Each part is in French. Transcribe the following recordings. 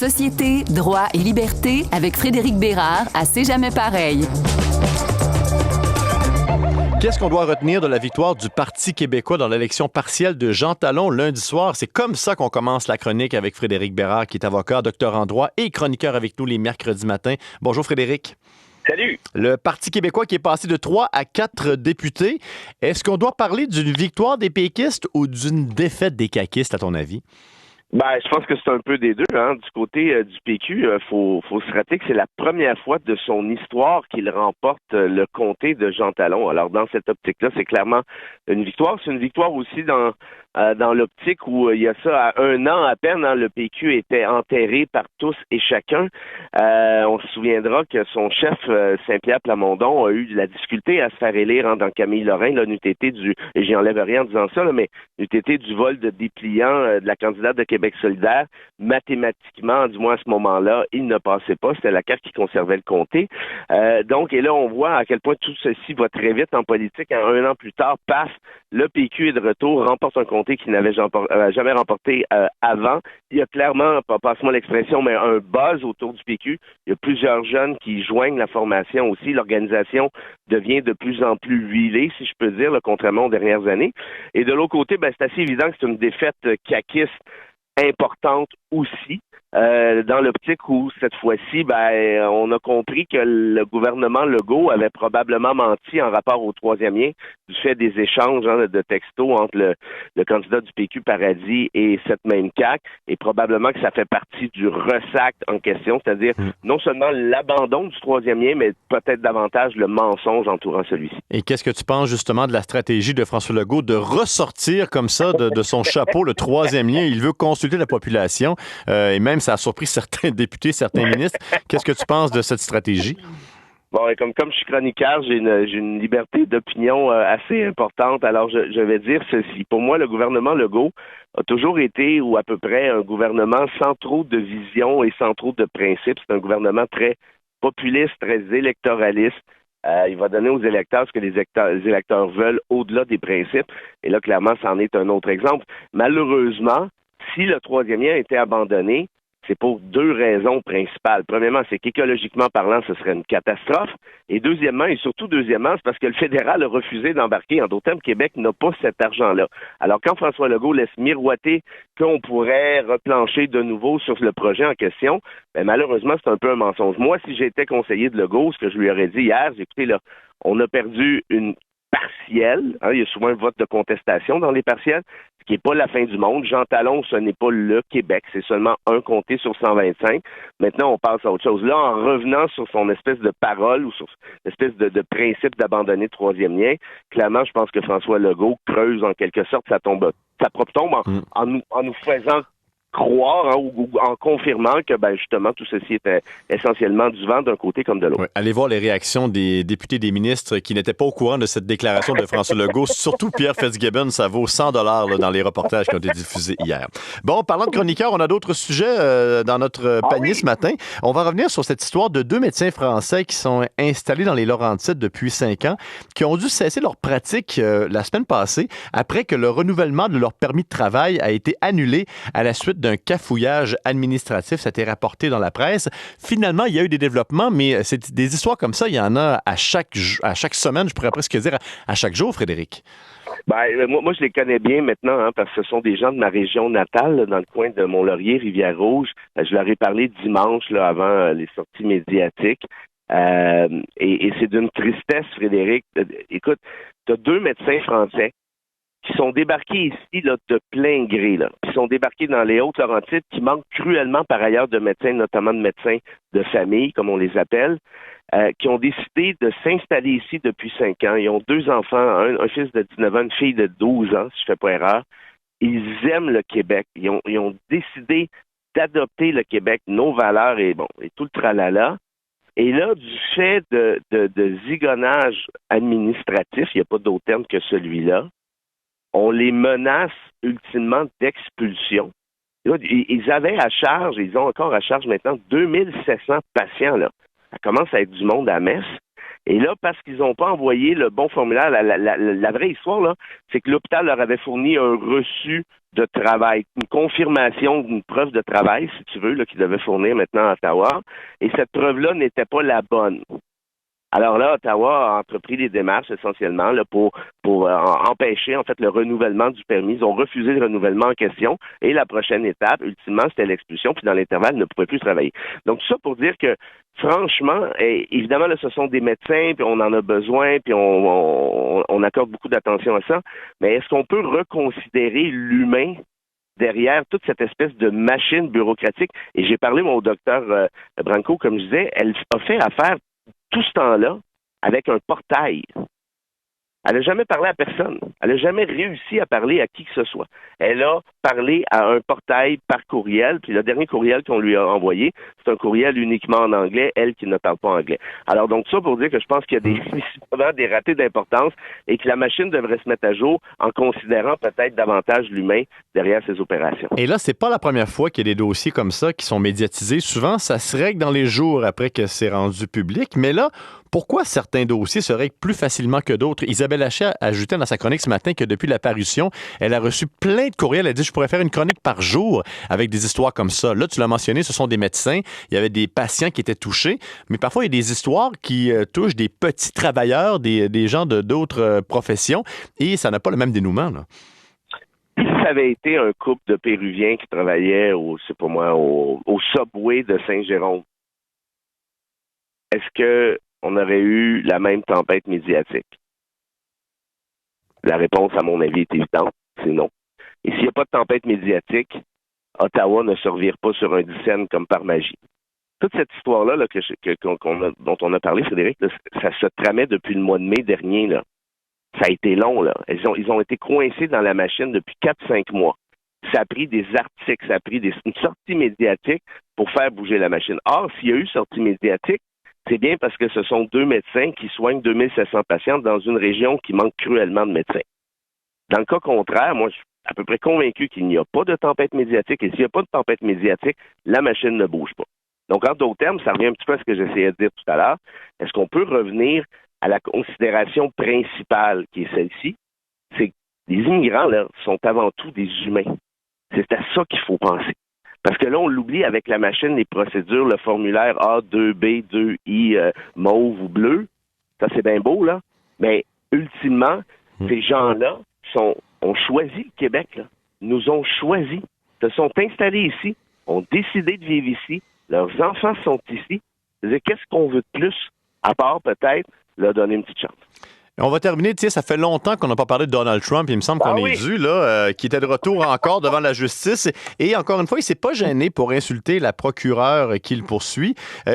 Société, droit et liberté avec Frédéric Bérard à C'est jamais pareil. Qu'est-ce qu'on doit retenir de la victoire du Parti québécois dans l'élection partielle de Jean Talon lundi soir? C'est comme ça qu'on commence la chronique avec Frédéric Bérard, qui est avocat, docteur en droit et chroniqueur avec nous les mercredis matins. Bonjour Frédéric. Salut! Le Parti québécois qui est passé de 3 à 4 députés. Est-ce qu'on doit parler d'une victoire des péquistes ou d'une défaite des caquistes, à ton avis? Je pense que c'est un peu des deux. Du côté du PQ, faut se rappeler que c'est la première fois de son histoire qu'il remporte le comté de Jean Talon. Alors, dans cette optique-là, c'est clairement une victoire. C'est une victoire aussi dans l'optique où il y a ça à 1 an à peine, le PQ était enterré par tous et chacun. On se souviendra que son chef, Saint-Pierre Plamondon, a eu de la difficulté à se faire élire dans Camille Lorrain, là, n'eût été et j'y enlève rien en disant ça, là, mais n'eût été du vol de dépliant de la candidate de Québec solidaire. Mathématiquement, du moins à ce moment-là, il ne passait pas. C'était la CAQ qui conservait le comté. Et là, on voit à quel point tout ceci va très vite en politique. 1 an plus tard, paf, le PQ est de retour, remporte un comté qu'il n'avait jamais remporté avant. Il y a clairement, passe-moi l'expression, mais un buzz autour du PQ. Il y a plusieurs jeunes qui joignent la formation aussi. L'organisation devient de plus en plus huilée, si je peux dire, là, contrairement aux dernières années. Et de l'autre côté, c'est assez évident que c'est une défaite caquiste importante aussi, dans l'optique où, cette fois-ci, on a compris que le gouvernement Legault avait probablement menti en rapport au troisième lien du fait des échanges de textos entre le candidat du PQ Paradis et cette même CAQ, et probablement que ça fait partie du ressac en question, c'est-à-dire non seulement l'abandon du troisième lien, mais peut-être davantage le mensonge entourant celui-ci. Et qu'est-ce que tu penses justement de la stratégie de François Legault de ressortir comme ça de son chapeau le troisième lien? Il veut consulter la population et même ça a surpris certains députés, certains ministres. Qu'est-ce que tu penses de cette stratégie? Bon, et comme je suis chroniqueur, j'ai une liberté d'opinion assez importante. Alors, je vais dire ceci. Pour moi, le gouvernement Legault a toujours été, ou à peu près, un gouvernement sans trop de vision et sans trop de principes. C'est un gouvernement très populiste, très électoraliste. Il va donner aux électeurs ce que les électeurs veulent au-delà des principes. Et là, clairement, c'en est un autre exemple. Malheureusement, si le troisième lien a été abandonné, c'est pour 2 raisons principales. Premièrement, c'est qu'écologiquement parlant, ce serait une catastrophe. Et deuxièmement, c'est parce que le fédéral a refusé d'embarquer. En d'autres termes, Québec n'a pas cet argent-là. Alors, quand François Legault laisse miroiter qu'on pourrait replancher de nouveau sur le projet en question, malheureusement, c'est un peu un mensonge. Moi, si j'étais conseiller de Legault, ce que je lui aurais dit hier, écoutez, là, on a perdu une partielle. Il y a souvent un vote de contestation dans les partielles, ce qui n'est pas la fin du monde. Jean Talon, ce n'est pas le Québec, c'est seulement un comté sur 125. Maintenant, on passe à autre chose. Là, en revenant sur son espèce de parole ou sur l'espèce de principe d'abandonner le troisième lien, clairement, je pense que François Legault creuse en quelque sorte sa propre tombe en nous faisant croire ou en confirmant que justement tout ceci était essentiellement du vent d'un côté comme de l'autre. Ouais, allez voir les réactions des députés, des ministres qui n'étaient pas au courant de cette déclaration de François Legault. Surtout Pierre Fitzgibbon, ça vaut 100 $ dans les reportages qui ont été diffusés hier. Bon, parlant de chroniqueurs, on a d'autres sujets dans notre panier ce matin. On va revenir sur cette histoire de 2 médecins français qui sont installés dans les Laurentides depuis 5 ans, qui ont dû cesser leur pratique la semaine passée après que le renouvellement de leur permis de travail a été annulé à la suite d'un cafouillage administratif. Ça a été rapporté dans la presse. Finalement, il y a eu des développements, mais c'est des histoires comme ça, il y en a à chaque semaine, je pourrais presque dire à chaque jour, Frédéric. Moi, je les connais bien maintenant, parce que ce sont des gens de ma région natale, là, dans le coin de Mont-Laurier, Rivière-Rouge. Je leur ai parlé dimanche, là, avant les sorties médiatiques. Et c'est d'une tristesse, Frédéric. Écoute, tu as 2 médecins français qui sont débarqués ici là, de plein gré, là, qui sont débarqués dans les Hautes-Laurentides, qui manquent cruellement par ailleurs de médecins, notamment de médecins de famille, comme on les appelle, qui ont décidé de s'installer ici depuis 5 ans. Ils ont 2 enfants, un fils de 19 ans, une fille de 12 ans, si je ne fais pas erreur. Ils aiment le Québec. Ils ont décidé d'adopter le Québec, nos valeurs et tout le tralala. Et là, du fait de zigonnage administratif, il n'y a pas d'autre terme que celui-là, on les menace ultimement d'expulsion. Ils avaient à charge, ils ont encore à charge maintenant 2700 patients. Là. Ça commence à être du monde à messe. Et là, parce qu'ils n'ont pas envoyé le bon formulaire, la vraie histoire, là, c'est que l'hôpital leur avait fourni un reçu de travail, une confirmation d'une preuve de travail, si tu veux, là, qu'ils devaient fournir maintenant à Ottawa. Et cette preuve-là n'était pas la bonne. Alors là, Ottawa a entrepris des démarches essentiellement là, pour empêcher en fait le renouvellement du permis. Ils ont refusé le renouvellement en question et la prochaine étape, ultimement, c'était l'expulsion. Puis dans l'intervalle, ils ne pouvaient plus travailler. Donc tout ça pour dire que franchement, évidemment, là, ce sont des médecins, puis on en a besoin, puis on accorde beaucoup d'attention à ça. Mais est-ce qu'on peut reconsidérer l'humain derrière toute cette espèce de machine bureaucratique? Et j'ai parlé, moi, au docteur Branco, comme je disais, elle a fait affaire tout ce temps-là avec un portail. Elle n'a jamais parlé à personne. Elle n'a jamais réussi à parler à qui que ce soit. Elle a parlé à un portail par courriel, puis le dernier courriel qu'on lui a envoyé, c'est un courriel uniquement en anglais, elle qui ne parle pas anglais. Alors donc ça pour dire que je pense qu'il y a visiblement des ratés d'importance et que la machine devrait se mettre à jour en considérant peut-être davantage l'humain derrière ces opérations. Et là, c'est pas la première fois qu'il y a des dossiers comme ça qui sont médiatisés. Souvent, ça se règle dans les jours après que c'est rendu public. Mais là, pourquoi certains dossiers se règlent plus facilement que d'autres? Isabelle Hachey ajoutait dans sa chronique ce matin que depuis la parution, elle a reçu plein de courriels. Elle dit, je pourrais faire une chronique par jour avec des histoires comme ça. Là, tu l'as mentionné, ce sont des médecins. Il y avait des patients qui étaient touchés. Mais parfois, il y a des histoires qui touchent des petits travailleurs, des gens d'autres professions. Et ça n'a pas le même dénouement, là. Si ça avait été un couple de Péruviens qui travaillait au Subway de Saint-Jérôme, est-ce qu'on aurait eu la même tempête médiatique? La réponse, à mon avis, est évidente, c'est non. Et s'il n'y a pas de tempête médiatique, Ottawa ne se revire pas sur un dixaine comme par magie. Toute cette histoire-là dont on a parlé, Frédéric, là, ça se tramait depuis le mois de mai dernier, là. Ça a été long, là. Ils ont été coincés dans la machine depuis 4-5 mois. Ça a pris des articles, ça a pris une sortie médiatique pour faire bouger la machine. Or, s'il y a eu sortie médiatique, c'est bien parce que ce sont 2 médecins qui soignent 2700 patients dans une région qui manque cruellement de médecins. Dans le cas contraire, moi, je suis à peu près convaincu qu'il n'y a pas de tempête médiatique. Et s'il n'y a pas de tempête médiatique, la machine ne bouge pas. Donc, en d'autres termes, ça revient un petit peu à ce que j'essayais de dire tout à l'heure. Est-ce qu'on peut revenir à la considération principale qui est celle-ci? C'est que les immigrants, là, sont avant tout des humains. C'est à ça qu'il faut penser. Parce que là, on l'oublie avec la machine, les procédures, le formulaire A, 2B, 2I, mauve ou bleu. Ça, c'est bien beau, là. Mais ultimement, ces gens-là ont choisi le Québec, là. Nous ont choisi. Se sont installés ici, ont décidé de vivre ici. Leurs enfants sont ici. Qu'est-ce qu'on veut de plus, à part peut-être leur donner une petite chance? On va terminer, tu sais, ça fait longtemps qu'on n'a pas parlé de Donald Trump. Il me semble qu'on est dû, là, qui était de retour encore devant la justice. Et encore une fois, il s'est pas gêné pour insulter la procureure qui le poursuit.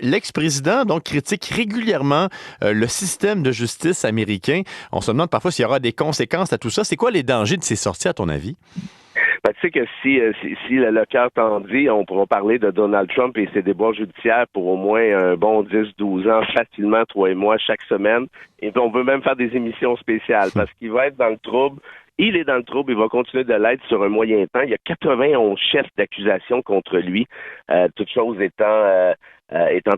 L'ex-président, donc, critique régulièrement le système de justice américain. On se demande parfois s'il y aura des conséquences à tout ça. C'est quoi les dangers de ces sorties, à ton avis? Ben, tu sais que si le cœur t'en dit, on pourra parler de Donald Trump et ses débats judiciaires pour au moins un bon 10-12 ans, facilement, toi et moi, chaque semaine. Et on veut même faire des émissions spéciales parce qu'il va être dans le trouble. Il est dans le trouble, il va continuer de l'être sur un moyen temps. Il y a 91 chefs d'accusation contre lui, toutes choses étant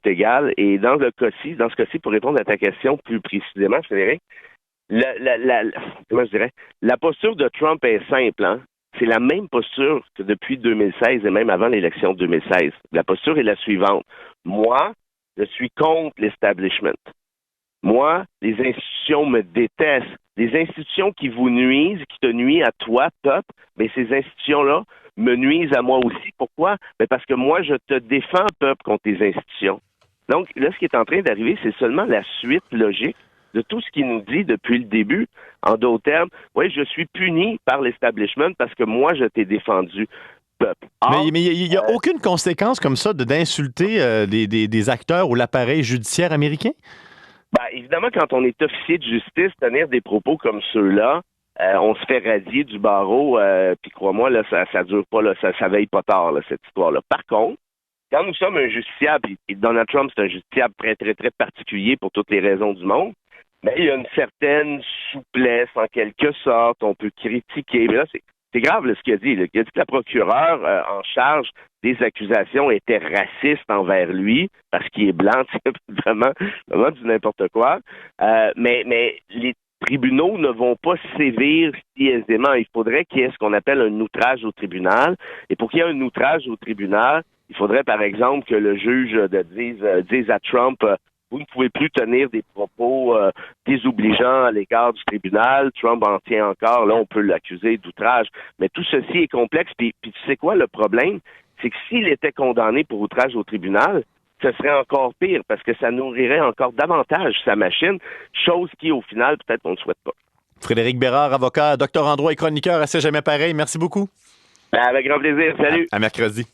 égales. Et dans ce cas-ci, pour répondre à ta question plus précisément, Frédéric, comment je dirais, la posture de Trump est simple, hein? C'est la même posture que depuis 2016 et même avant l'élection de 2016. La posture est la suivante. Moi, je suis contre l'establishment. Moi, les institutions me détestent. Les institutions qui vous nuisent, qui te nuisent à toi, peuple, mais ces institutions-là me nuisent à moi aussi. Pourquoi? Mais parce que moi, je te défends, peuple, contre les institutions. Donc, là, ce qui est en train d'arriver, c'est seulement la suite logique de tout ce qu'il nous dit depuis le début. En d'autres termes, oui, je suis puni par l'establishment parce que moi, je t'ai défendu, peuple. Or, mais il n'y a aucune conséquence comme ça d'insulter des acteurs ou l'appareil judiciaire américain? Ben, évidemment, quand on est officier de justice, tenir des propos comme ceux-là, on se fait radier du barreau, puis crois-moi, là, ça dure pas, là, ça veille pas tard, là, cette histoire-là. Par contre, quand nous sommes un justiciable, et Donald Trump, c'est un justiciable très, très, très particulier pour toutes les raisons du monde, mais il y a une certaine souplesse, en quelque sorte, on peut critiquer, mais là, c'est grave là, ce qu'il a dit. Là. Il a dit que la procureure en charge des accusations était raciste envers lui parce qu'il est blanc, c'est vraiment du n'importe quoi. Mais les tribunaux ne vont pas sévir si aisément. Il faudrait qu'il y ait ce qu'on appelle un outrage au tribunal. Et pour qu'il y ait un outrage au tribunal, il faudrait, par exemple, que le juge dise à Trump vous ne pouvez plus tenir des propos désobligeants à l'égard du tribunal. Trump en tient encore. Là, on peut l'accuser d'outrage. Mais tout ceci est complexe. Puis tu sais quoi, le problème, c'est que s'il était condamné pour outrage au tribunal, ce serait encore pire parce que ça nourrirait encore davantage sa machine, chose qui, au final, peut-être on ne souhaite pas. Frédéric Bérard, avocat, docteur en droit et chroniqueur à C'est jamais pareil. Merci beaucoup. Avec grand plaisir. Salut. À mercredi.